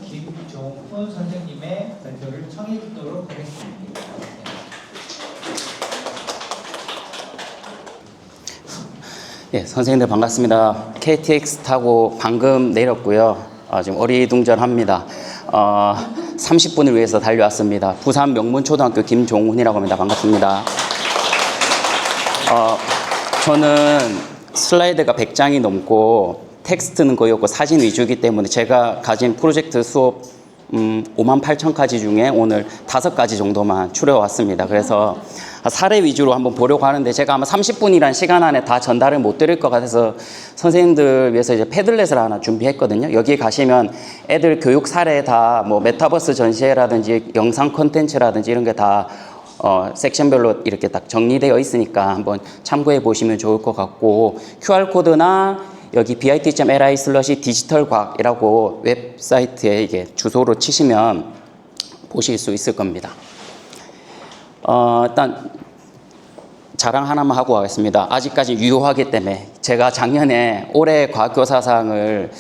김종훈 선생님의 발표를 청해 듣도록 하겠습니다. 예, 선생님들 반갑습니다. KTX 타고 방금 내렸고요. 지금 어리둥절합니다. 30분을 위해서 달려왔습니다. 부산 명문초등학교 김종훈이라고 합니다. 반갑습니다. 저는 슬라이드가 100장이 넘고 텍스트는 거의 없고 사진 위주이기 때문에 제가 가진 프로젝트 수업 58,000가지 중에 오늘 5가지 정도만 추려왔습니다. 그래서 사례 위주로 한번 보려고 하는데 제가 아마 30분이란 시간 안에 다 전달을 못 드릴 것 같아서 선생님들 위해서 이제 패들렛을 하나 준비했거든요. 여기 가시면 애들 교육 사례 다 뭐 메타버스 전시회라든지 영상 콘텐츠라든지 이런 게 다 섹션별로 이렇게 딱 정리되어 있으니까 한번 참고해 보시면 좋을 것 같고 QR코드나 여기 bit.ly/디지털과학이라고 웹사이트에 이게 주소로 치시면 보실 수 있을 겁니다. 일단 자랑 하나만 하고 가겠습니다. 아직까지 유효하기 때문에 제가 작년에 올해 과학교사상을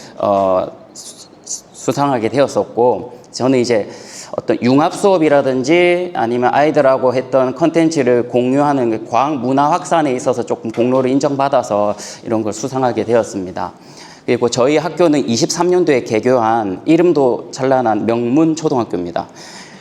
수상하게 되었었고 저는 이제 어떤 융합 수업이라든지 아니면 아이들하고 했던 컨텐츠를 공유하는 과학 문화 확산에 있어서 조금 공로를 인정받아서 이런 걸 수상하게 되었습니다. 그리고 저희 학교는 23년도에 개교한 이름도 찬란한 명문초등학교입니다.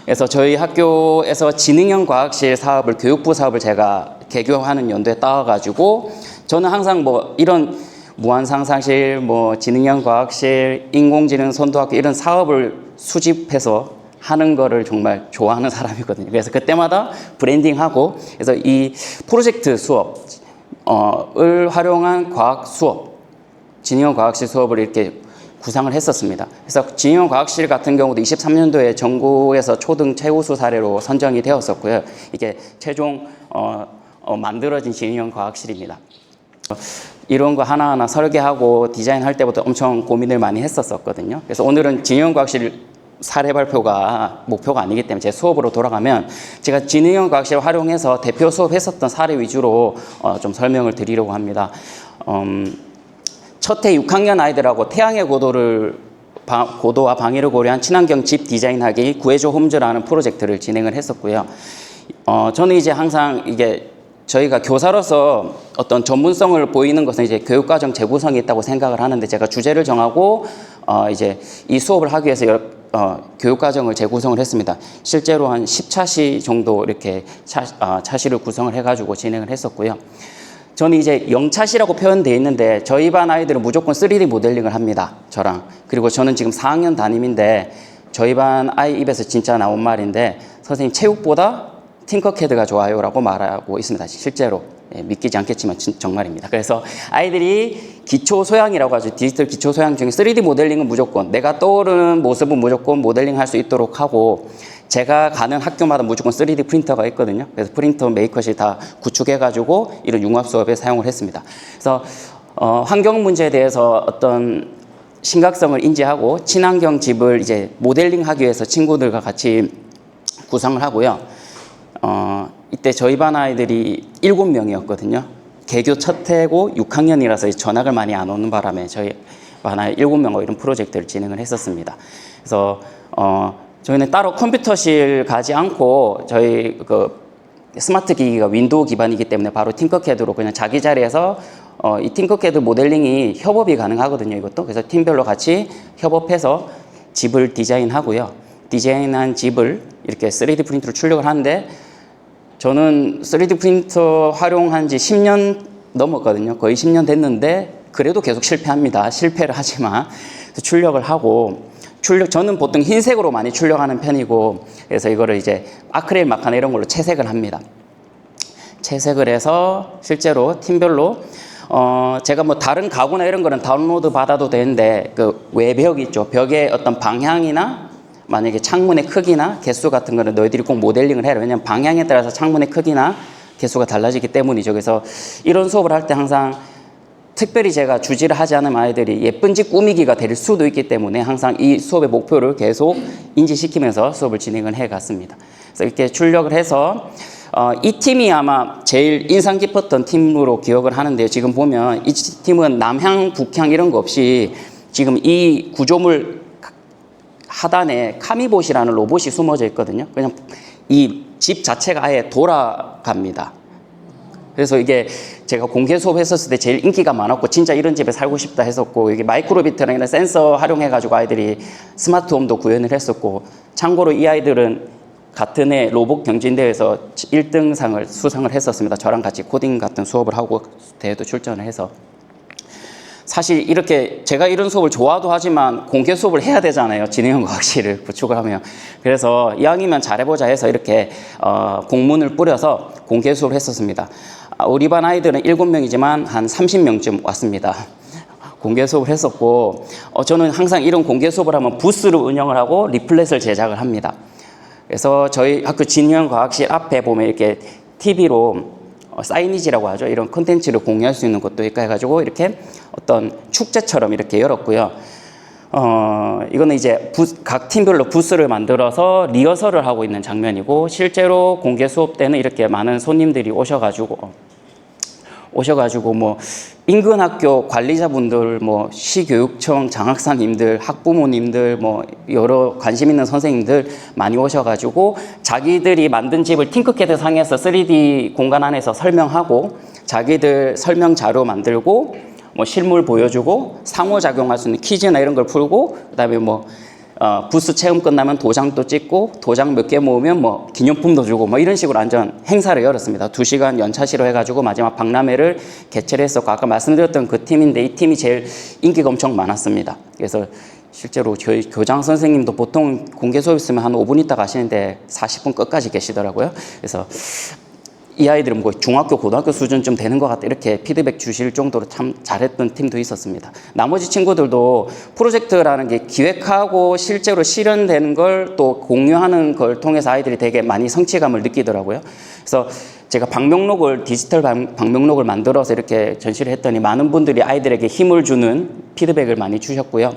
그래서 저희 학교에서 지능형 과학실 사업을 교육부 사업을 제가 개교하는 연도에 따와가지고 저는 항상 뭐 이런 무한상상실, 뭐 지능형 과학실, 인공지능 선도학교 이런 사업을 수집해서 하는 거를 정말 좋아하는 사람이거든요. 그래서 그때마다 브랜딩하고 그래서 이 프로젝트 수업을 활용한 과학 수업, 지능형 과학실 수업을 이렇게 구상을 했었습니다. 그래서 지능형 과학실 같은 경우도 23년도에 전국에서 초등 최우수 사례로 선정이 되었었고요. 이게 최종 만들어진 지능형 과학실입니다. 이런 거 하나하나 설계하고 디자인할 때부터 엄청 고민을 많이 했었거든요. 그래서 오늘은 지능형 과학실 사례 발표가 목표가 아니기 때문에 제 수업으로 돌아가면 제가 지능형 과학실 활용해서 대표 수업했었던 사례 위주로 좀 설명을 드리려고 합니다. 첫 해 6학년 아이들하고 태양의 고도와 방위를 고려한 친환경 집 디자인하기 구해줘 홈즈라는 프로젝트를 진행을 했었고요. 저는 이제 항상 이게 저희가 교사로서 어떤 전문성을 보이는 것은 이제 교육과정 재구성이 있다고 생각을 하는데, 제가 주제를 정하고 이제 이 수업을 하기 위해서 교육과정을 재구성을 했습니다. 실제로 한 10차시 정도 이렇게 차시를 구성을 해가지고 진행을 했었고요. 저는 이제 0차시라고 표현되어 있는데 저희 반 아이들은 무조건 3D 모델링을 합니다. 저랑. 그리고 저는 지금 4학년 담임인데 저희 반 아이 입에서 진짜 나온 말인데, 선생님 체육보다 팅커캐드가 좋아요 라고 말하고 있습니다. 실제로. 예, 믿기지 않겠지만 정말입니다. 그래서 아이들이 기초 소양이라고 하죠. 디지털 기초 소양 중에 3D 모델링은 무조건, 내가 떠오르는 모습은 무조건 모델링 할 수 있도록 하고, 제가 가는 학교마다 무조건 3D 프린터가 있거든요. 그래서 프린터 메이커실 다 구축해가지고 이런 융합 수업에 사용을 했습니다. 그래서 환경 문제에 대해서 어떤 심각성을 인지하고 친환경 집을 이제 모델링하기 위해서 친구들과 같이 구성을 하고요. 이때 저희 반 아이들이 7명이었거든요. 개교 첫 해고 6학년이라서 전학을 많이 안 오는 바람에 저희 반 아이 7명과 이런 프로젝트를 진행을 했었습니다. 그래서 저희는 따로 컴퓨터실 가지 않고 저희 그 스마트 기기가 윈도우 기반이기 때문에 바로 팅커캐드로 그냥 자기 자리에서 이 팅커캐드 모델링이 협업이 가능하거든요, 이것도. 그래서 팀별로 같이 협업해서 집을 디자인하고요. 디자인한 집을 이렇게 3D 프린터로 출력을 하는데, 저는 3D 프린터 활용한 지 10년 넘었거든요. 거의 10년 됐는데 그래도 계속 실패합니다. 실패를 하지만 출력을 하고, 저는 보통 흰색으로 많이 출력하는 편이고, 그래서 이거를 이제 아크릴 마카나 이런 걸로 채색을 합니다. 채색을 해서 실제로 팀별로 제가 뭐 다른 가구나 이런 거는 다운로드 받아도 되는데, 그 외벽 있죠. 벽의 어떤 방향이나 만약에 창문의 크기나 개수 같은 거는 너희들이 꼭 모델링을 해라. 왜냐면 방향에 따라서 창문의 크기나 개수가 달라지기 때문이죠. 그래서 이런 수업을 할 때 항상 특별히 제가 주지를 하지 않은 아이들이 예쁜 집 꾸미기가 될 수도 있기 때문에 항상 이 수업의 목표를 계속 인지시키면서 수업을 진행을 해 갔습니다. 그래서 이렇게 출력을 해서 이 팀이 아마 제일 인상 깊었던 팀으로 기억을 하는데요. 지금 보면 이 팀은 남향, 북향 이런 거 없이 지금 이 구조물 하단에 카미봇이라는 로봇이 숨어져 있거든요. 그냥 이 집 자체가 아예 돌아갑니다. 그래서 이게 제가 공개 수업 했었을 때 제일 인기가 많았고, 진짜 이런 집에 살고 싶다 했었고, 이게 마이크로비트랑 센서 활용해가지고 아이들이 스마트홈도 구현을 했었고, 참고로 이 아이들은 같은 해 로봇 경진대회에서 1등상을 수상을 했었습니다. 저랑 같이 코딩 같은 수업을 하고 대회도 출전을 해서. 사실 이렇게 제가 이런 수업을 좋아도 하지만 공개 수업을 해야 되잖아요. 진행형 과학실을 구축을 하면. 그래서 이왕이면 잘해보자 해서 이렇게 공문을 뿌려서 공개 수업을 했었습니다. 우리 반 아이들은 7명이지만 한 30명쯤 왔습니다. 공개 수업을 했었고, 저는 항상 이런 공개 수업을 하면 부스를 운영을 하고 리플렛을 제작을 합니다. 그래서 저희 학교 진행형 과학실 앞에 보면 이렇게 TV로 사이니지라고 하죠. 이런 콘텐츠를 공유할 수 있는 곳도 있고 해가지고 이렇게 어떤 축제처럼 이렇게 열었고요. 이거는 이제 각 팀별로 부스를 만들어서 리허설을 하고 있는 장면이고, 실제로 공개 수업 때는 이렇게 많은 손님들이 오셔가지고 뭐 인근 학교 관리자분들, 뭐 시교육청 장학사님들, 학부모님들, 뭐 여러 관심 있는 선생님들 많이 오셔가지고 자기들이 만든 집을 팅커캐드 상에서 3D 공간 안에서 설명하고, 자기들 설명 자료 만들고, 뭐 실물 보여주고, 상호작용할 수 있는 퀴즈나 이런 걸 풀고, 그다음에 뭐 부스 체험 끝나면 도장도 찍고, 도장 몇 개 모으면 뭐 기념품도 주고, 뭐 이런 식으로 완전 행사를 열었습니다. 2시간 연차시로 해가지고 마지막 박람회를 개최를 했었고, 아까 말씀드렸던 그 팀인데 이 팀이 제일 인기가 엄청 많았습니다. 그래서 실제로 저희 교장 선생님도 보통 공개 수업 있으면 한 5분 있다 가시는데 40분 끝까지 계시더라고요. 그래서 이 아이들은 뭐 중학교, 고등학교 수준쯤 되는 것 같다 이렇게 피드백 주실 정도로 참 잘했던 팀도 있었습니다. 나머지 친구들도 프로젝트라는 게 기획하고 실제로 실현되는 걸 또 공유하는 걸 통해서 아이들이 되게 많이 성취감을 느끼더라고요. 그래서 제가 디지털 방명록을 만들어서 이렇게 전시를 했더니 많은 분들이 아이들에게 힘을 주는 피드백을 많이 주셨고요.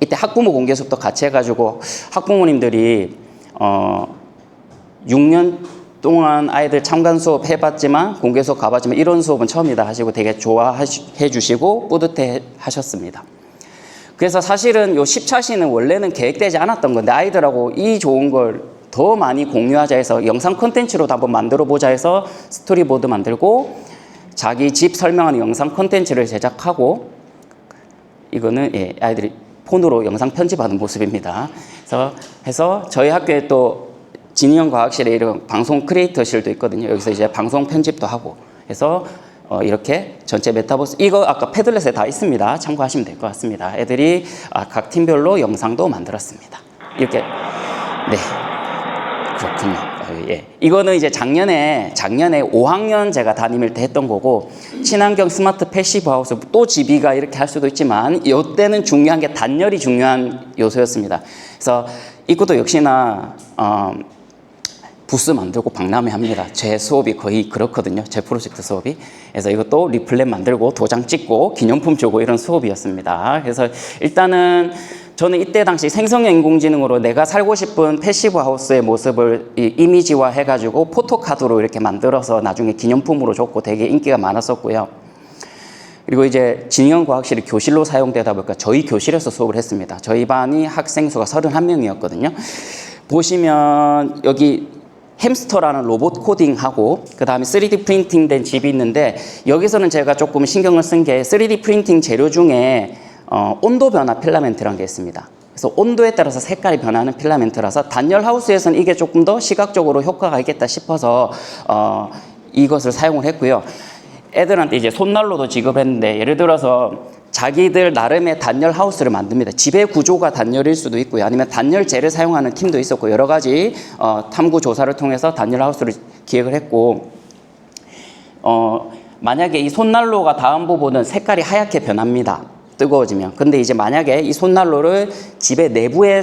이때 학부모 공개 수업도 같이 해가지고 학부모님들이 6년 동안 아이들 참관 수업 해봤지만, 공개 수업 가봤지만 이런 수업은 처음이다 하시고 되게 좋아해 주시고 뿌듯해 하셨습니다. 그래서 사실은 요 10차시는 원래는 계획되지 않았던 건데, 아이들하고 이 좋은 걸 더 많이 공유하자 해서 영상 콘텐츠로도 한번 만들어 보자 해서 스토리보드 만들고 자기 집 설명하는 영상 콘텐츠를 제작하고 이거는 예, 아이들이 폰으로 영상 편집하는 모습입니다. 그래서 해서 저희 학교에 또 진흥과학실에 이런 방송 크리에이터실도 있거든요. 여기서 이제 방송 편집도 하고 해서 이렇게 전체 메타버스 이거 아까 패들렛에 다 있습니다. 참고하시면 될 것 같습니다. 애들이 각 팀별로 영상도 만들었습니다. 이렇게 네 그렇군요. 예. 이거는 이제 작년에 5학년 제가 담임일 때 했던 거고 친환경 스마트 패시브 하우스 또 GB가 이렇게 할 수도 있지만 이때는 중요한 게 단열이 중요한 요소였습니다. 그래서 이것도 역시나 부스 만들고 박람회 합니다. 제 수업이 거의 그렇거든요. 제 프로젝트 수업이. 그래서 이것도 리플렛 만들고 도장 찍고 기념품 주고 이런 수업이었습니다. 그래서 일단은 저는 이때 당시 생성형 인공지능으로 내가 살고 싶은 패시브 하우스의 모습을 이미지화 해가지고 포토카드로 이렇게 만들어서 나중에 기념품으로 줬고 되게 인기가 많았었고요. 그리고 이제 진흥과학실이 교실로 사용되다 보니까 저희 교실에서 수업을 했습니다. 저희 반이 학생 수가 31명이었거든요. 보시면 여기 햄스터라는 로봇 코딩하고 그 다음에 3D 프린팅된 집이 있는데 여기서는 제가 조금 신경을 쓴 게 3D 프린팅 재료 중에 온도 변화 필라멘트라는 게 있습니다. 그래서 온도에 따라서 색깔이 변하는 필라멘트라서 단열 하우스에서는 이게 조금 더 시각적으로 효과가 있겠다 싶어서 이것을 사용을 했고요. 애들한테 이제 손난로도 지급했는데 예를 들어서 자기들 나름의 단열 하우스를 만듭니다. 집의 구조가 단열일 수도 있고요. 아니면 단열재를 사용하는 팀도 있었고 여러 가지 탐구 조사를 통해서 단열 하우스를 기획을 했고 만약에 이 손난로가 다음 부분은 색깔이 하얗게 변합니다. 뜨거워지면. 근데 이제 만약에 이 손난로를 집의 내부에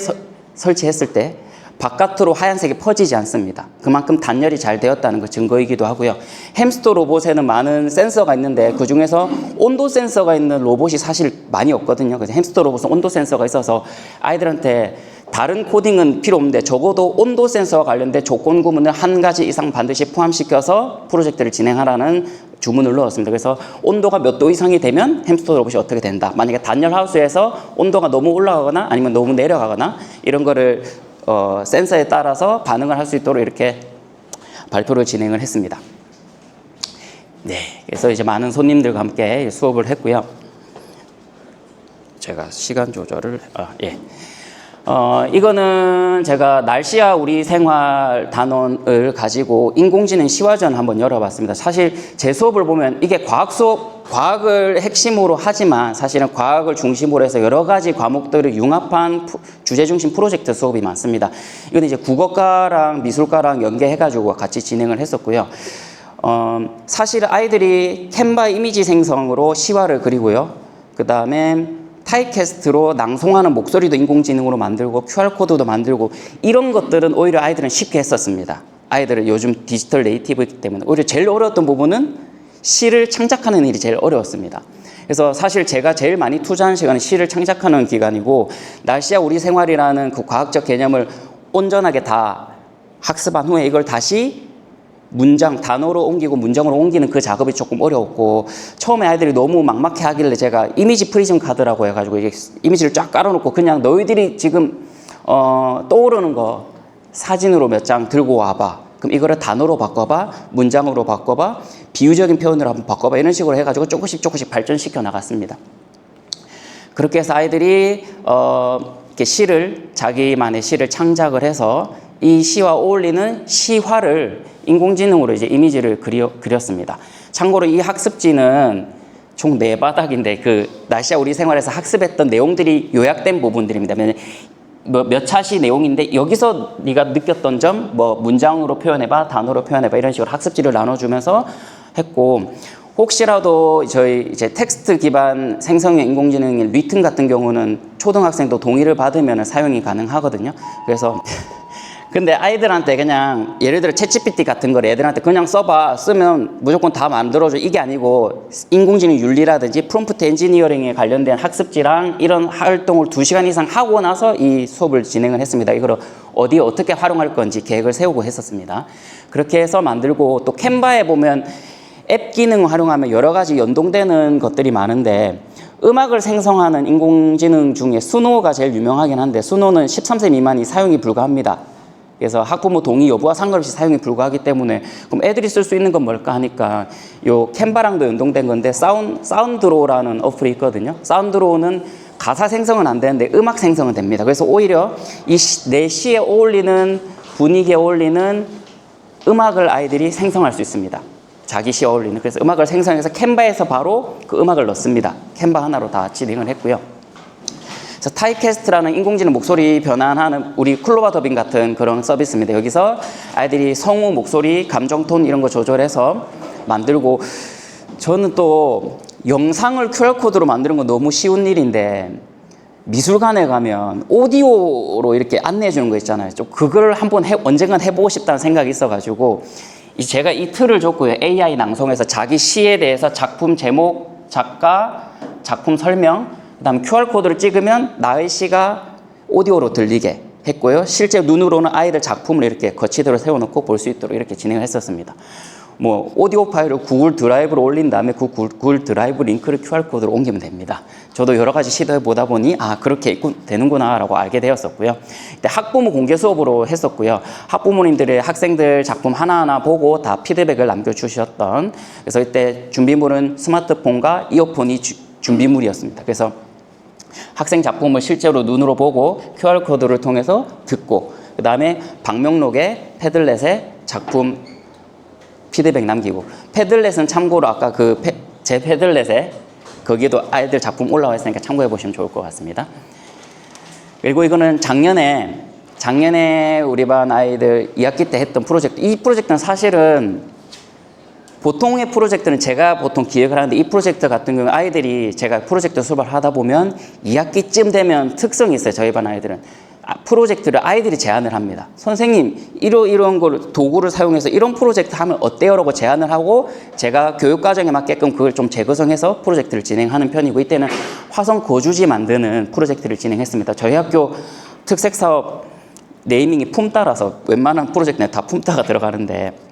설치했을 때 바깥으로 하얀색이 퍼지지 않습니다. 그만큼 단열이 잘 되었다는 그 증거이기도 하고요. 햄스터 로봇에는 많은 센서가 있는데 그 중에서 온도 센서가 있는 로봇이 사실 많이 없거든요. 그래서 햄스터 로봇은 온도 센서가 있어서 아이들한테 다른 코딩은 필요 없는데 적어도 온도 센서와 관련된 조건 구문을 한 가지 이상 반드시 포함시켜서 프로젝트를 진행하라는 주문을 넣었습니다. 그래서 온도가 몇 도 이상이 되면 햄스터 로봇이 어떻게 된다. 만약에 단열 하우스에서 온도가 너무 올라가거나 아니면 너무 내려가거나 이런 거를 센서에 따라서 반응을 할 수 있도록 이렇게 발표를 진행을 했습니다. 네, 그래서 이제 많은 손님들과 함께 수업을 했고요. 제가 시간 조절을 이거는 제가 날씨와 우리 생활 단원을 가지고 인공지능 시화전 한번 열어봤습니다. 사실 제 수업을 보면 이게 과학을 핵심으로 하지만 사실은 과학을 중심으로 해서 여러 가지 과목들을 융합한 주제 중심 프로젝트 수업이 많습니다. 이건 이제 국어과랑 미술과랑 연계해가지고 같이 진행을 했었고요. 사실 아이들이 캔바 이미지 생성으로 시화를 그리고요. 그 다음에 타이캐스트로 낭송하는 목소리도 인공지능으로 만들고 QR코드도 만들고 이런 것들은 오히려 아이들은 쉽게 했었습니다. 아이들은 요즘 디지털 네이티브이기 때문에 오히려 제일 어려웠던 부분은 시를 창작하는 일이 제일 어려웠습니다. 그래서 사실 제가 제일 많이 투자한 시간은 시를 창작하는 기간이고 날씨와 우리 생활이라는 그 과학적 개념을 온전하게 다 학습한 후에 이걸 다시 문장, 단어로 옮기고 문장으로 옮기는 그 작업이 조금 어려웠고 처음에 아이들이 너무 막막해 하길래 제가 이미지 프리즘 카드라고 해가지고 이게 이미지를 쫙 깔아놓고 그냥 너희들이 지금 떠오르는 거 사진으로 몇 장 들고 와봐. 그럼 이거를 단어로 바꿔봐, 문장으로 바꿔봐, 비유적인 표현으로 한번 바꿔봐 이런 식으로 해가지고 조금씩 발전시켜 나갔습니다. 그렇게 해서 아이들이 이렇게 시를 자기만의 시를 창작을 해서 이 시와 어울리는 시화를 인공지능으로 이제 이미지를 그렸습니다. 참고로 이 학습지는 총 4바닥인데 그 날씨와 우리 생활에서 학습했던 내용들이 요약된 부분들입니다. 몇 차시 내용인데 여기서 네가 느꼈던 점 뭐 문장으로 표현해봐, 단어로 표현해봐 이런 식으로 학습지를 나눠주면서 했고 혹시라도 저희 이제 텍스트 기반 생성형 인공지능인 리튼 같은 경우는 초등학생도 동의를 받으면 사용이 가능하거든요. 그래서 근데 아이들한테 그냥 예를 들어 챗GPT 같은 걸 애들한테 그냥 써봐 쓰면 무조건 다 만들어줘 이게 아니고 인공지능 윤리라든지 프롬프트 엔지니어링에 관련된 학습지랑 이런 활동을 2시간 이상 하고 나서 이 수업을 진행을 했습니다. 이걸 어디에 어떻게 활용할 건지 계획을 세우고 했었습니다. 그렇게 해서 만들고 또 캔바에 보면 앱 기능을 활용하면 여러 가지 연동되는 것들이 많은데 음악을 생성하는 인공지능 중에 수노가 제일 유명하긴 한데 수노는 13세 미만이 사용이 불가합니다. 그래서 학부모 동의 여부와 상관없이 사용이 불가하기 때문에 그럼 애들이 쓸 수 있는 건 뭘까 하니까 요 캔바랑도 연동된 건데 사운드로우라는 어플이 있거든요. 사운드로우는 가사 생성은 안 되는데 음악 생성은 됩니다. 그래서 오히려 내 시에 어울리는 분위기에 어울리는 음악을 아이들이 생성할 수 있습니다. 자기 시에 어울리는. 그래서 음악을 생성해서 캔바에서 바로 그 음악을 넣습니다. 캔바 하나로 다 진행을 했고요. 그래서 타이캐스트라는 인공지능 목소리 변환하는 우리 클로바 더빙 같은 그런 서비스입니다. 여기서 아이들이 성우, 목소리, 감정톤 이런 거 조절해서 만들고, 저는 또 영상을 QR코드로 만드는 건 너무 쉬운 일인데 미술관에 가면 오디오로 이렇게 안내해 주는 거 있잖아요. 좀 그걸 한번 언젠간 해보고 싶다는 생각이 있어가지고 제가 이 틀을 줬고요. AI 낭송에서 자기 시에 대해서 작품 제목, 작가, 작품 설명, 그 다음에 QR코드를 찍으면 나의 시가 오디오로 들리게 했고요. 실제 눈으로는 아이들 작품을 이렇게 거치대로 세워놓고 볼 수 있도록 이렇게 진행을 했었습니다. 뭐 오디오 파일을 구글 드라이브로 올린 다음에 그 구글 드라이브 링크를 QR코드로 옮기면 됩니다. 저도 여러 가지 시도해 보다 보니 그렇게 되는구나 라고 알게 되었었고요. 그때 학부모 공개 수업으로 했었고요. 학부모님들의 학생들 작품 하나하나 보고 다 피드백을 남겨주셨던, 그래서 이때 준비물은 스마트폰과 이어폰이 준비물이었습니다. 그래서 학생 작품을 실제로 눈으로 보고 QR코드를 통해서 듣고, 그 다음에 방명록에 패들렛에 작품 피드백 남기고, 패들렛은 참고로 아까 제 패들렛에 거기에도 아이들 작품 올라와 있으니까 참고해 보시면 좋을 것 같습니다. 그리고 이거는 작년에 우리 반 아이들 2학기 때 했던 프로젝트. 이 프로젝트는 사실은 보통의 프로젝트는 제가 보통 기획을 하는데, 이 프로젝트 같은 경우는 아이들이 제가 프로젝트 수업을 하다 보면 2학기쯤 되면 특성이 있어요. 저희 반 아이들은 프로젝트를 아이들이 제안을 합니다. 선생님, 이런 걸 도구를 사용해서 이런 프로젝트 하면 어때요? 라고 제안을 하고 제가 교육과정에 맞게끔 그걸 좀 재구성해서 프로젝트를 진행하는 편이고, 이때는 화성 거주지 만드는 프로젝트를 진행했습니다. 저희 학교 특색사업 네이밍이 품따라서 웬만한 프로젝트는 다 품따가 들어가는데,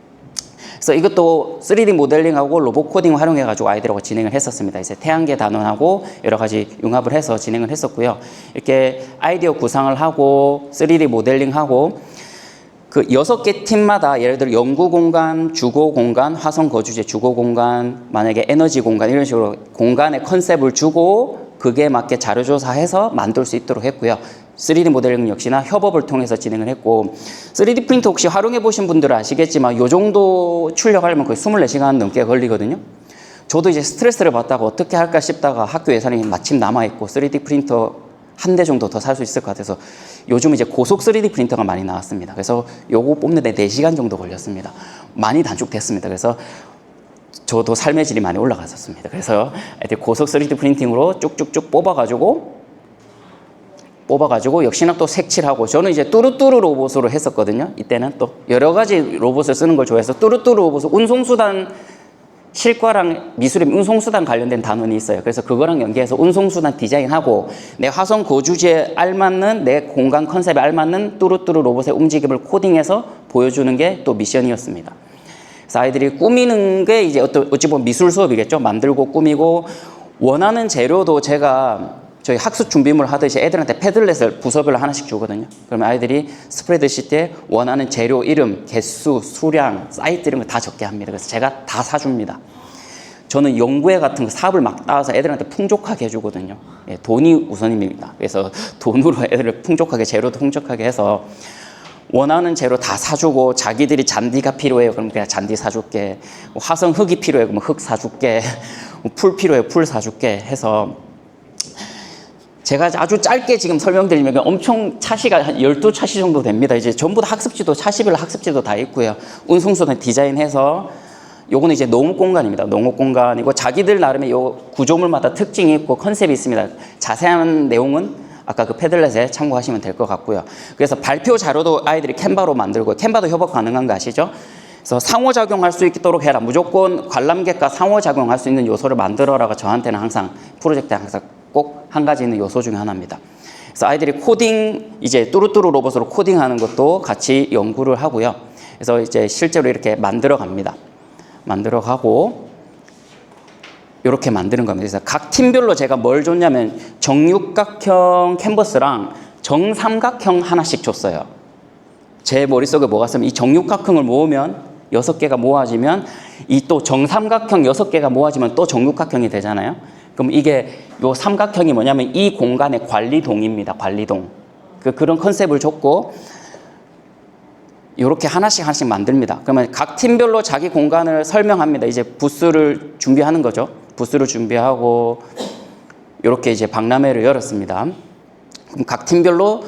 그래서 이것도 3D 모델링하고 로봇 코딩 활용해가지고 아이들하고 진행을 했었습니다. 이제 태양계 단원하고 여러 가지 융합을 해서 진행을 했었고요. 이렇게 아이디어 구상을 하고 3D 모델링하고 그 6개 팀마다 예를 들어 연구 공간, 주거 공간, 화성 거주지 주거 공간, 만약에 에너지 공간 이런 식으로 공간의 컨셉을 주고 그게 맞게 자료조사해서 만들 수 있도록 했고요. 3D 모델링 역시나 협업을 통해서 진행을 했고, 3D 프린터 혹시 활용해 보신 분들은 아시겠지만 이 정도 출력하려면 거의 24시간 넘게 걸리거든요. 저도 이제 스트레스를 받다가 어떻게 할까 싶다가 학교 예산이 마침 남아있고 3D 프린터 한 대 정도 더 살 수 있을 것 같아서 요즘 이제 고속 3D 프린터가 많이 나왔습니다. 그래서 요거 뽑는데 4시간 정도 걸렸습니다. 많이 단축됐습니다. 그래서 저도 삶의 질이 많이 올라갔었습니다. 그래서 고속 3D 프린팅으로 쭉쭉쭉 뽑아가지고 역시나 또 색칠하고, 저는 이제 뚜루뚜루 로봇으로 했었거든요. 이때는 또 여러 가지 로봇을 쓰는 걸 좋아해서 뚜루뚜루 로봇을 운송수단, 실과랑 미술의 운송수단 관련된 단원이 있어요. 그래서 그거랑 연계해서 운송수단 디자인하고 내 화성 거주지에 알맞는 내 공간 컨셉에 알맞는 뚜루뚜루 로봇의 움직임을 코딩해서 보여주는 게 또 미션이었습니다. 그래서 아이들이 꾸미는 게 이제 어찌 보면 미술 수업이겠죠. 만들고 꾸미고, 원하는 재료도 제가 저희 학습 준비물 하듯이 애들한테 패들렛을 부서별로 하나씩 주거든요. 그러면 아이들이 스프레드시트에 원하는 재료 이름, 개수, 수량, 사이트 이런 거 다 적게 합니다. 그래서 제가 다 사줍니다. 저는 연구회 같은 거 사업을 막 따와서 애들한테 풍족하게 해주거든요. 예, 돈이 우선입니다. 그래서 돈으로 애들을 풍족하게, 재료도 풍족하게 해서 원하는 재료 다 사주고, 자기들이 잔디가 필요해요. 그럼 그냥 잔디 사줄게. 화성 흙이 필요해요. 그러면 흙 사줄게. 풀 필요해요. 풀 사줄게 해서, 제가 아주 짧게 지금 설명드리면 엄청 차시가 한 12차시 정도 됩니다. 이제 전부 다 학습지도, 차시별 학습지도 다 있고요. 운송수단 디자인해서, 요거는 이제 농업 공간입니다. 농업 공간이고, 자기들 나름의 요 구조물마다 특징이 있고 컨셉이 있습니다. 자세한 내용은 아까 그 패들렛에 참고하시면 될 것 같고요. 그래서 발표 자료도 아이들이 캔바로 만들고, 캔바도 협업 가능한 거 아시죠? 그래서 상호작용할 수 있도록 해라. 무조건 관람객과 상호작용할 수 있는 요소를 만들어라가 저한테는 항상 프로젝트에 항상 꼭 한 가지 있는 요소 중에 하나입니다. 그래서 아이들이 코딩, 이제 뚜루뚜루 로봇으로 코딩하는 것도 같이 연구를 하고요. 그래서 이제 실제로 이렇게 만들어 갑니다. 만들어 가고, 이렇게 만드는 겁니다. 그래서 각 팀별로 제가 뭘 줬냐면 정육각형 캔버스랑 정삼각형 하나씩 줬어요. 제 머릿속에 뭐가 있으면 이 정육각형을 모으면 6개가 모아지면 이 또 정삼각형 6개가 모아지면 또 정육각형이 되잖아요. 그럼 이게 요 삼각형이 뭐냐면 이 공간의 관리동입니다. 관리동. 그런 컨셉을 줬고 이렇게 하나씩 만듭니다. 그러면 각 팀별로 자기 공간을 설명합니다. 이제 부스를 준비하는 거죠. 부스를 준비하고 이렇게 이제 박람회를 열었습니다. 그럼 각 팀별로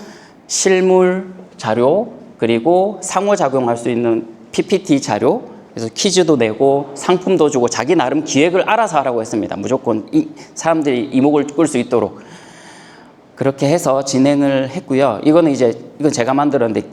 실물 자료 그리고 상호작용할 수 있는 PPT 자료 그래서 퀴즈도 내고 상품도 주고 자기 나름 기획을 알아서 하라고 했습니다. 무조건 사람들이 이목을 끌 수 있도록 그렇게 해서 진행을 했고요. 이건 제가 만들었는데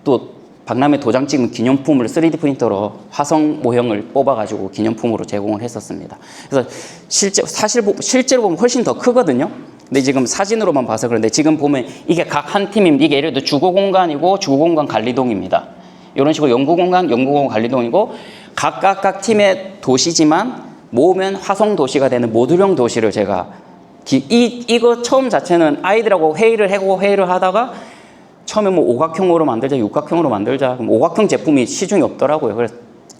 또 박람회 도장 찍은 기념품을 3D 프린터로 화성 모형을 뽑아가지고 기념품으로 제공을 했었습니다. 그래서 실제로 보면 훨씬 더 크거든요. 근데 지금 사진으로만 봐서 그런데 지금 보면 이게 각 한 팀입니다. 이게 예를 들어 주거 공간이고 주거 공간 관리동입니다. 이런 식으로 연구 공간 관리동이고 각각 팀의 도시지만 모으면 화성 도시가 되는 모듈형 도시를 제가 이거 처음 자체는 아이들하고 회의를 하다가 처음에 뭐 오각형으로 만들자, 육각형으로 만들자. 그럼 오각형 제품이 시중에 없더라고요. 그래서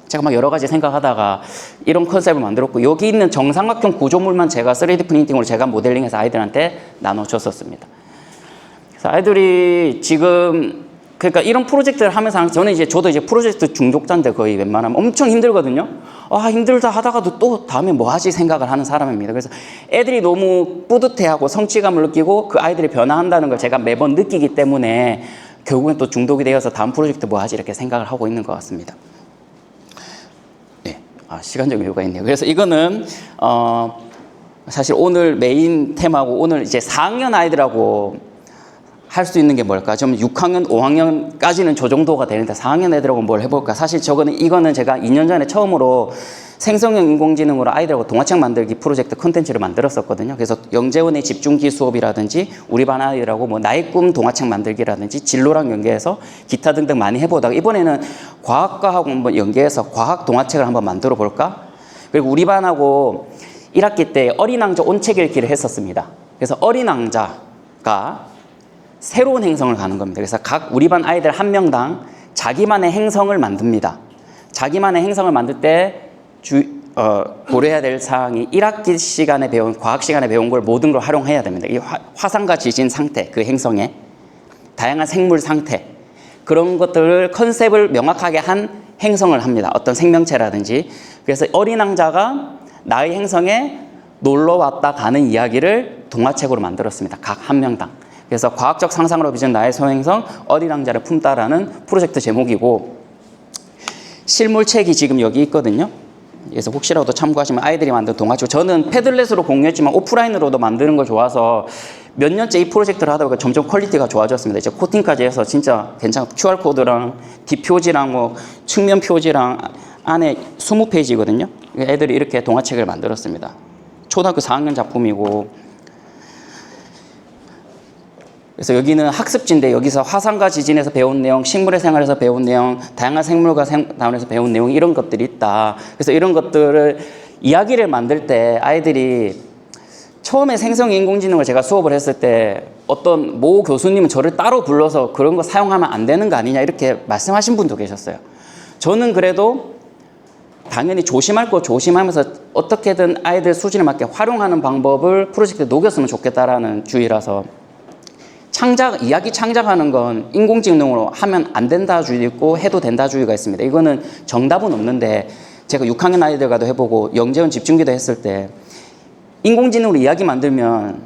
제가 막 여러 가지 생각하다가 이런 컨셉을 만들었고 여기 있는 정삼각형 구조물만 제가 3D 프린팅으로 제가 모델링해서 아이들한테 나눠줬었습니다. 그래서 아이들이 지금 그러니까 이런 프로젝트를 하면서 저도 이제 프로젝트 중독자인데 거의 웬만하면 엄청 힘들거든요. 힘들다 하다가도 또 다음에 뭐 하지 생각을 하는 사람입니다. 그래서 애들이 너무 뿌듯해하고 성취감을 느끼고 그 아이들이 변화한다는 걸 제가 매번 느끼기 때문에 결국엔 또 중독이 되어서 다음 프로젝트 뭐 하지 이렇게 생각을 하고 있는 것 같습니다. 네, 시간적 여유가 있네요. 그래서 이거는 사실 오늘 메인 테마고 오늘 이제 4학년 아이들하고 할 수 있는 게 뭘까? 좀 6학년, 5학년까지는 저 정도가 되는데 4학년 애들하고 뭘 해볼까? 사실 이거는 제가 2년 전에 처음으로 생성형 인공지능으로 아이들하고 동화책 만들기 프로젝트 콘텐츠를 만들었었거든요. 그래서 영재원의 집중기 수업이라든지 우리 반 아이들하고 뭐 나의 꿈 동화책 만들기라든지 진로랑 연계해서 기타 등등 많이 해보다가 이번에는 과학과하고 한번 연계해서 과학 동화책을 한번 만들어 볼까? 그리고 우리 반하고 1학기 때 어린 왕자 온책 읽기를 했었습니다. 그래서 어린 왕자가 새로운 행성을 가는 겁니다. 그래서 각 우리 반 아이들 한 명당 자기만의 행성을 만듭니다. 자기만의 행성을 만들 때 고려해야 될 사항이 1학기 시간에 배운 과학 시간에 배운 걸 모든 걸 활용해야 됩니다. 이 화산과 지진 상태, 그 행성의 다양한 생물 상태 그런 것들을 컨셉을 명확하게 한 행성을 합니다. 어떤 생명체라든지. 그래서 어린 왕자가 나의 행성에 놀러 왔다 가는 이야기를 동화책으로 만들었습니다. 각 한 명당. 그래서 과학적 상상으로 빚은 나의 소행성 어린 왕자를 품다라는 프로젝트 제목이고 실물책이 지금 여기 있거든요. 그래서 혹시라도 참고하시면 아이들이 만든 동화책 저는 패들렛으로 공유했지만 오프라인으로도 만드는 걸 좋아서 몇 년째 이 프로젝트를 하다 보니까 점점 퀄리티가 좋아졌습니다. 이제 코팅까지 해서 진짜 괜찮고 QR코드랑 뒷표지랑 뭐 측면 표지랑 안에 20페이지거든요. 애들이 이렇게 동화책을 만들었습니다. 초등학교 4학년 작품이고 그래서 여기는 학습지인데 여기서 화산과 지진에서 배운 내용, 식물의 생활에서 배운 내용, 다양한 생물과 다원에서 배운 내용 이런 것들이 있다. 그래서 이런 것들을 이야기를 만들 때 아이들이 처음에 생성인공지능을 제가 수업을 했을 때 어떤 모 교수님은 저를 따로 불러서 그런 거 사용하면 안 되는 거 아니냐 이렇게 말씀하신 분도 계셨어요. 저는 그래도 당연히 조심할 거 조심하면서 어떻게든 아이들 수준에 맞게 활용하는 방법을 프로젝트에 녹였으면 좋겠다라는 주의라서 이야기 창작하는 건 인공지능으로 하면 안 된다 주의도 있고 해도 된다 주의가 있습니다. 이거는 정답은 없는데 제가 6학년 아이들과도 해보고 영재원 집중기도 했을 때 인공지능으로 이야기 만들면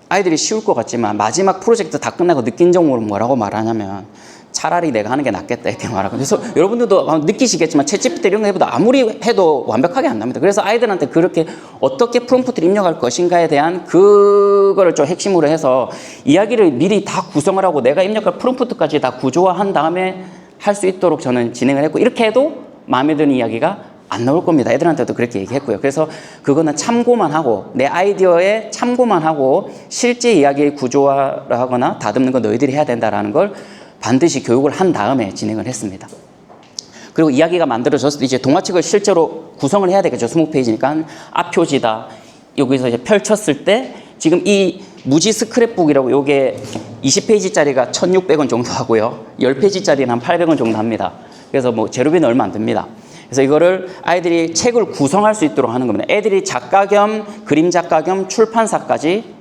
아이들이 쉬울 것 같지만 마지막 프로젝트 다 끝나고 느낀 점으로 뭐라고 말하냐면 차라리 내가 하는 게 낫겠다 이렇게 말하고 그래서 여러분들도 느끼시겠지만 챗GPT 이런 거 해보다 아무리 해도 완벽하게 안 납니다. 그래서 아이들한테 그렇게 어떻게 프롬프트를 입력할 것인가에 대한 그거를 좀 핵심으로 해서 이야기를 미리 다 구성을 하고 내가 입력할 프롬프트까지 다 구조화한 다음에 할 수 있도록 저는 진행을 했고 이렇게 해도 마음에 드는 이야기가 안 나올 겁니다. 애들한테도 그렇게 얘기했고요. 그래서 그거는 참고만 하고 내 아이디어에 참고만 하고 실제 이야기 구조화를 하거나 다듬는 건 너희들이 해야 된다라는 걸 반드시 교육을 한 다음에 진행을 했습니다. 그리고 이야기가 만들어졌을 때 이제 동화책을 실제로 구성을 해야 되겠죠. 20페이지니까 앞표지다. 여기서 이제 펼쳤을 때 지금 이 무지 스크랩북이라고 요게 20페이지짜리가 1,600원 정도 하고요. 10페이지짜리는 한 800원 정도 합니다. 그래서 뭐 재료비는 얼마 안 듭니다. 그래서 이거를 아이들이 책을 구성할 수 있도록 하는 겁니다. 애들이 작가 겸 그림 작가 겸 출판사까지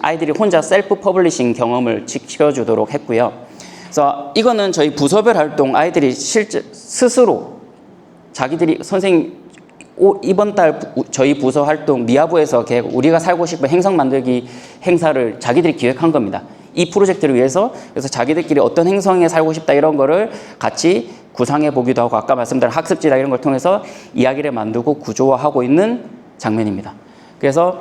아이들이 혼자 셀프 퍼블리싱 경험을 지켜주도록 했고요. 그래서 이거는 저희 부서별 활동 아이들이 실제 스스로 자기들이 선생님 이번 달 저희 부서 활동 미아부에서 우리가 살고 싶은 행성 만들기 행사를 자기들이 기획한 겁니다. 이 프로젝트를 위해서 그래서 자기들끼리 어떤 행성에 살고 싶다 이런 거를 같이 구상해 보기도 하고 아까 말씀드린 학습지나 이런 걸 통해서 이야기를 만들고 구조화하고 있는 장면입니다. 그래서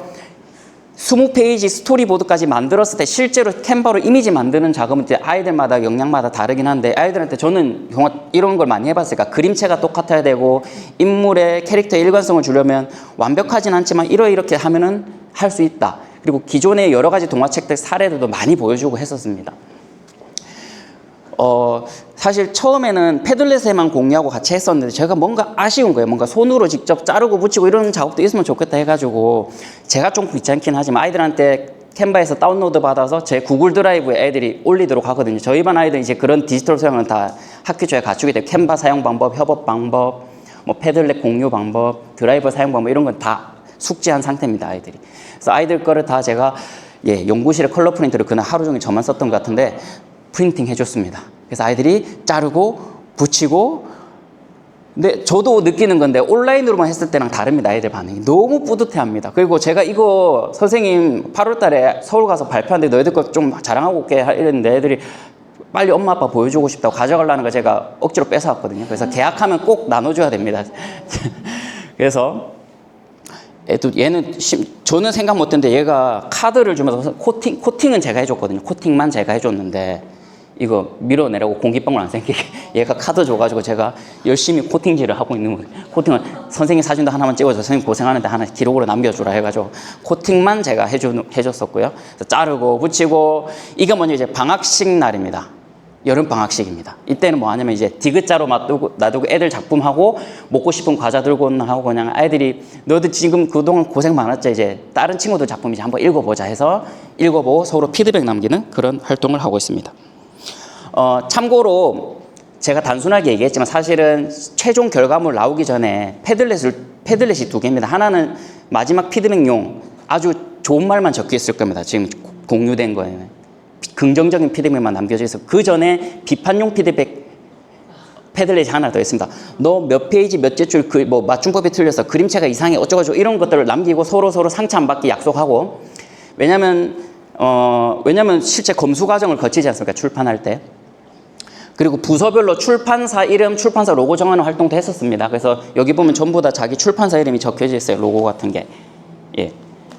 20페이지 스토리보드까지 만들었을 때 실제로 캔버로 이미지 만드는 작업은 아이들마다 역량마다 다르긴 한데 아이들한테 저는 이런 걸 많이 해봤으니까 그림체가 똑같아야 되고 인물의 캐릭터의 일관성을 주려면 완벽하진 않지만 이렇게 하면은 할 수 있다. 그리고 기존의 여러 가지 동화책들 사례들도 많이 보여주고 했었습니다. 사실 처음에는 패들렛에만 공유하고 같이 했었는데 제가 뭔가 아쉬운 거예요. 뭔가 손으로 직접 자르고 붙이고 이런 작업도 있으면 좋겠다 해가지고 제가 좀 귀찮긴 하지만 아이들한테 캔바에서 다운로드 받아서 제 구글 드라이브에 애들이 올리도록 하거든요. 저희 반 아이들은 이제 그런 디지털 소양은 다 학교 초에 갖추게 돼요. 캔바 사용 방법, 협업 방법, 뭐 패들렛 공유 방법, 드라이버 사용 방법 이런 건 다 숙지한 상태입니다. 아이들이. 그래서 아이들 거를 다 제가 연구실에 컬러 프린트를 그날 하루 종일 저만 썼던 것 같은데 프린팅 해줬습니다. 그래서 아이들이 자르고 붙이고 근데 저도 느끼는 건데 온라인으로만 했을 때랑 다릅니다. 아이들 반응이 너무 뿌듯해합니다. 그리고 제가 이거 선생님 8월 달에 서울 가서 발표하는데 너희들 거 좀 자랑하고 올게 이랬는데 애들이 빨리 엄마 아빠 보여주고 싶다고 가져가려는 거 제가 억지로 뺏어왔거든요. 그래서 계약하면 꼭 나눠줘야 됩니다. 그래서 얘는 저는 생각 못했는데 얘가 카드를 주면서 코팅은 제가 해줬거든요. 코팅만 제가 해줬는데 이거 밀어내라고 공기방울 안 생기게 얘가 카드 줘가지고 제가 열심히 코팅질을 하고 있는 거예요. 코팅을 선생님 사진도 하나만 찍어줘. 선생님 고생하는데 하나 기록으로 남겨주라 해가지고 코팅만 제가 해줬었고요. 그래서 자르고 붙이고 이게 뭐냐 이제 방학식 날입니다. 여름 방학식입니다. 이때는 뭐 하냐면 이제 디귿자로 놔두고 애들 작품하고 먹고 싶은 과자 들고 하고 그냥 아이들이 너희들 지금 그동안 고생 많았지 이제 다른 친구들 작품 이제 한번 읽어보자 해서 읽어보고 서로 피드백 남기는 그런 활동을 하고 있습니다. 참고로 제가 단순하게 얘기했지만 사실은 최종 결과물 나오기 전에 패들렛이 두 개입니다. 하나는 마지막 피드백용 아주 좋은 말만 적혀 있을 겁니다. 지금 공유된 거에는. 긍정적인 피드백만 남겨져 있어. 그 전에 비판용 피드백 패들렛이 하나 더 있습니다. 너 몇 페이지 몇째 줄 뭐 맞춤법이 틀려서 그림체가 이상해 어쩌고저쩌고 이런 것들을 남기고 서로 상처 안 받기 약속하고 왜냐면 실제 검수 과정을 거치지 않습니까? 출판할 때. 그리고 부서별로 출판사 이름, 출판사 로고 정하는 활동도 했었습니다. 그래서 여기 보면 전부 다 자기 출판사 이름이 적혀져 있어요. 로고 같은 게. 예.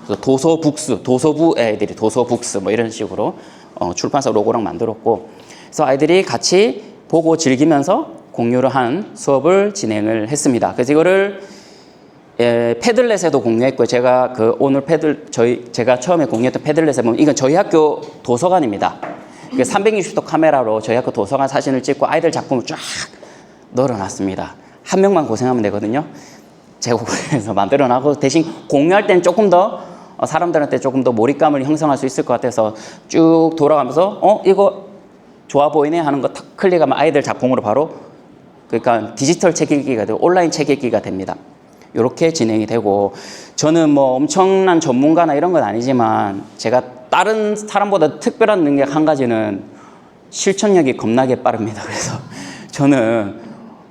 그래서 도서북스, 도서부 애들이 도서북스 뭐 이런 식으로 출판사 로고랑 만들었고 그래서 아이들이 같이 보고 즐기면서 공유를 한 수업을 진행을 했습니다. 그래서 이거를 패들렛에도 공유했고요. 제가 오늘 제가 처음에 공유했던 패들렛에 보면 이건 저희 학교 도서관입니다. 360도 카메라로 저희 학교 도서관 사진을 찍고 아이들 작품을 쫙 널어놨습니다. 한 명만 고생하면 되거든요. 제가 그래서 만들어놔고 대신 공유할 때는 조금 더 사람들한테 조금 더 몰입감을 형성할 수 있을 것 같아서 쭉 돌아가면서 이거 좋아 보이네 하는 거 탁 클릭하면 아이들 작품으로 바로 그러니까 디지털 책 읽기가 되고 온라인 책 읽기가 됩니다. 이렇게 진행이 되고 저는 뭐 엄청난 전문가나 이런 건 아니지만 제가 다른 사람보다 특별한 능력 한 가지는 실천력이 겁나게 빠릅니다. 그래서 저는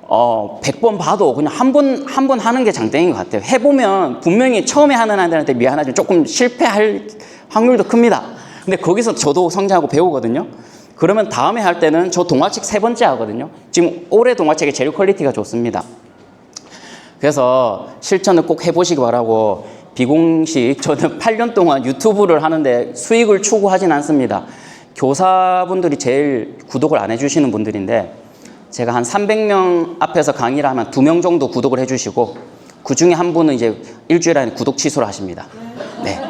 100번 봐도 그냥 한 번 하는 게 장땡인 것 같아요. 해보면 분명히 처음에 하는 아이들한테 미안하지만 조금 실패할 확률도 큽니다. 근데 거기서 저도 성장하고 배우거든요. 그러면 다음에 할 때는 저 동화책 3번째 하거든요. 지금 올해 동화책이 제일 퀄리티가 좋습니다. 그래서 실천을 꼭 해보시기 바라고 비공식 저는 8년 동안 유튜브를 하는데 수익을 추구하진 않습니다. 교사분들이 제일 구독을 안 해주시는 분들인데 제가 한 300명 앞에서 강의를 하면 2명 정도 구독을 해주시고 그 중에 한 분은 이제 일주일 안에 구독 취소를 하십니다. 네.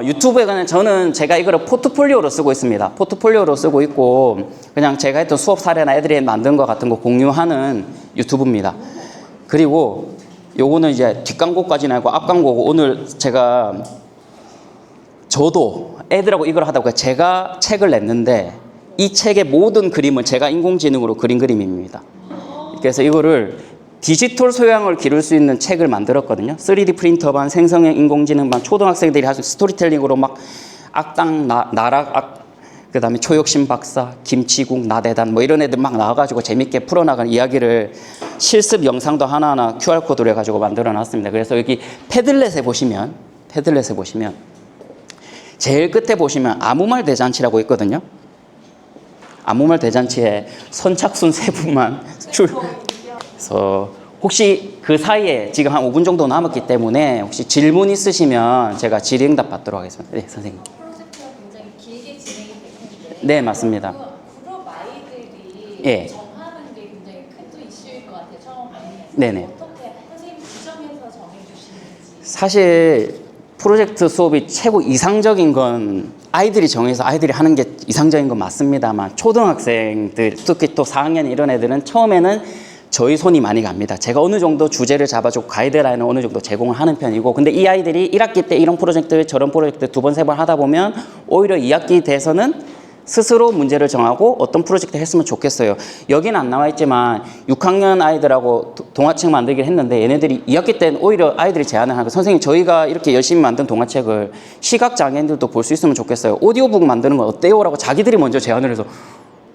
유튜브에 저는 제가 이거를 포트폴리오로 쓰고 있습니다. 포트폴리오로 쓰고 있고 그냥 제가 했던 수업 사례나 애들이 만든 거 같은 거 공유하는 유튜브입니다. 그리고 요거는 이제 뒷광고까지는 아니고 앞광고고 오늘 저도 애들하고 이걸 하다 보니까 제가 책을 냈는데 이 책의 모든 그림은 제가 인공지능으로 그린 그림입니다. 그래서 이거를 디지털 소양을 기를 수 있는 책을 만들었거든요. 3D 프린터반, 생성형 인공지능반, 초등학생들이 할 수 있는 스토리텔링으로 막 악당, 나락, 그 다음에 초욕심 박사, 김치국, 나대단 뭐 이런 애들 막 나와가지고 재밌게 풀어나가는 이야기를 실습 영상도 하나하나 QR코드로 해가지고 만들어놨습니다. 그래서 여기 패들렛에 보시면 제일 끝에 보시면 아무 말 대잔치라고 있거든요. 아무 말 대잔치에 선착순 3분만 그래서 혹시 그 사이에 지금 한 5분 정도 남았기 때문에 혹시 질문 있으시면 제가 질의응답 받도록 하겠습니다. 네, 선생님. 프로젝트가 굉장히 길게 진행이 될 텐데. 네, 맞습니다. 그룹 아이들이 예. 정하는 게 굉장히 큰 또 이슈일 것 같아요. 처음 아이에서. 네네. 어떻게 선생님 지정해서 정해주시는지. 사실 프로젝트 수업이 최고 이상적인 건 아이들이 정해서 아이들이 하는 게 이상적인 건 맞습니다만 초등학생들 특히 또 4학년 이런 애들은 처음에는 저희 손이 많이 갑니다. 제가 어느 정도 주제를 잡아주고 가이드라인을 어느 정도 제공을 하는 편이고 근데 이 아이들이 1학기 때 이런 프로젝트 저런 프로젝트 2번, 3번 하다 보면 오히려 2학기 돼서는 스스로 문제를 정하고 어떤 프로젝트 했으면 좋겠어요. 여기는 안 나와 있지만 6학년 아이들하고 동화책 만들기를 했는데 얘네들이 2학기 때는 오히려 아이들이 제안을 하고 선생님 저희가 이렇게 열심히 만든 동화책을 시각장애인들도 볼 수 있으면 좋겠어요. 오디오북 만드는 건 어때요? 라고 자기들이 먼저 제안을 해서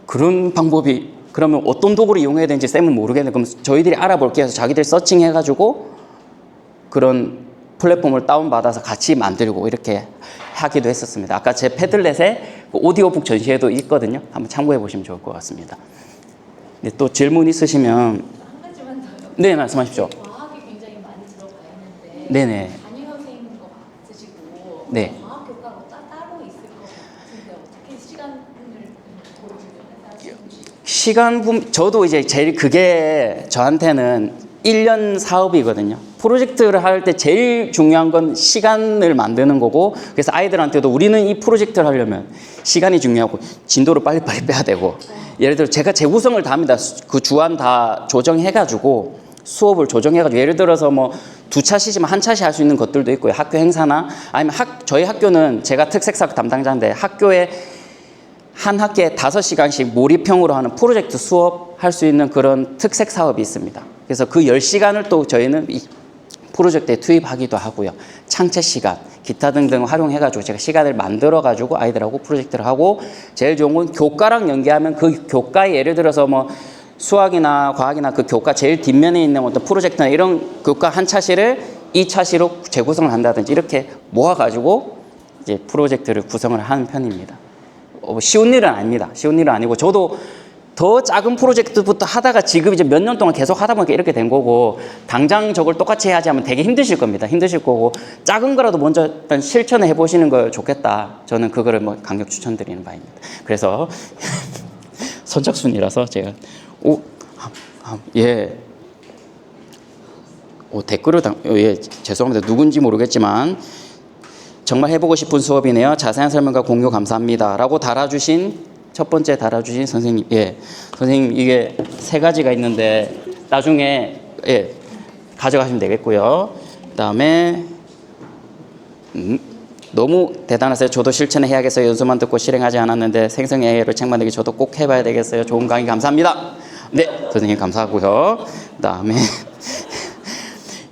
그런 방법이 그러면 어떤 도구를 이용해야 되는지 쌤은 모르겠는데 그럼 저희들이 알아볼게요 해서 자기들이 서칭해가지고 그런 플랫폼을 다운받아서 같이 만들고 이렇게 하기도 했었습니다. 아까 제 패들렛에 오디오북 전시회도 있거든요. 한번 참고해 보시면 좋을 것 같습니다. 네, 또 질문 있으시면 한 가지만 더요. 네 말씀하십시오. 과학이 굉장히 많이 들어가 있는데. 네네. 담임 선생님과 같으시고. 네. 과학 교과가 따로 있을 것 같은데 어떻게 시간을 보여주면 저도 이제 제일 그게 저한테는 1년 사업이거든요. 프로젝트를 할 때 제일 중요한 건 시간을 만드는 거고 그래서 아이들한테도 우리는 이 프로젝트를 하려면 시간이 중요하고 진도를 빨리빨리 빼야 되고 예를 들어 제가 재구성을 다 합니다. 그 주안 다 조정해가지고 수업을 조정해가지고 예를 들어서 뭐 2차시지만 한 차시 할 수 있는 것들도 있고요. 학교 행사나 아니면 저희 학교는 제가 특색사학 담당자인데 학교에 한 학기에 5시간씩 몰입형으로 하는 프로젝트 수업 할 수 있는 그런 특색 사업이 있습니다. 그래서 그 10시간을 또 저희는 이 프로젝트에 투입하기도 하고요. 창체 시간, 기타 등등 활용해가지고 제가 시간을 만들어가지고 아이들하고 프로젝트를 하고 제일 좋은 건 교과랑 연계하면 그 교과에 예를 들어서 뭐 수학이나 과학이나 그 교과 제일 뒷면에 있는 어떤 프로젝트나 이런 교과 한 차시를 이 차시로 재구성을 한다든지 이렇게 모아가지고 이제 프로젝트를 구성을 하는 편입니다. 쉬운 일은 아닙니다. 쉬운 일은 아니고 저도 더 작은 프로젝트부터 하다가 지금 이제 몇 년 동안 계속 하다 보니까 이렇게 된 거고 당장 저걸 똑같이 해야지 하면 되게 힘드실 겁니다. 힘드실 거고 작은 거라도 먼저 일단 실천을 해보시는 걸 좋겠다. 저는 그거를 뭐 강력 추천드리는 바입니다. 그래서 선착순이라서 제가 댓글을 죄송합니다. 누군지 모르겠지만 정말 해보고 싶은 수업이네요. 자세한 설명과 공유 감사합니다. 라고 첫 번째 달아주신 선생님. 선생님 이게 3가지가 있는데 나중에 가져가시면 되겠고요. 그 다음에 너무 대단하세요. 저도 실천을 해야겠어요. 연수만 듣고 실행하지 않았는데 생성 AI로 책 만들기 저도 꼭 해봐야 되겠어요. 좋은 강의 감사합니다. 네, 선생님 감사하고요. 그 다음에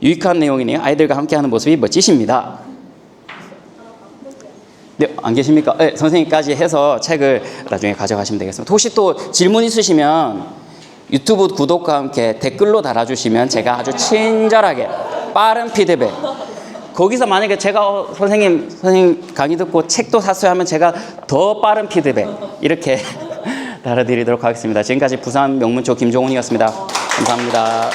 유익한 내용이네요. 아이들과 함께하는 모습이 멋지십니다. 네, 안 계십니까? 네, 선생님까지 해서 책을 나중에 가져가시면 되겠습니다. 혹시 또 질문 있으시면 유튜브 구독과 함께 댓글로 달아주시면 제가 아주 친절하게 빠른 피드백 거기서 만약에 제가 선생님 강의 듣고 책도 샀어요 하면 제가 더 빠른 피드백 이렇게 달아드리도록 하겠습니다. 지금까지 부산 명문초 김종훈이었습니다. 감사합니다.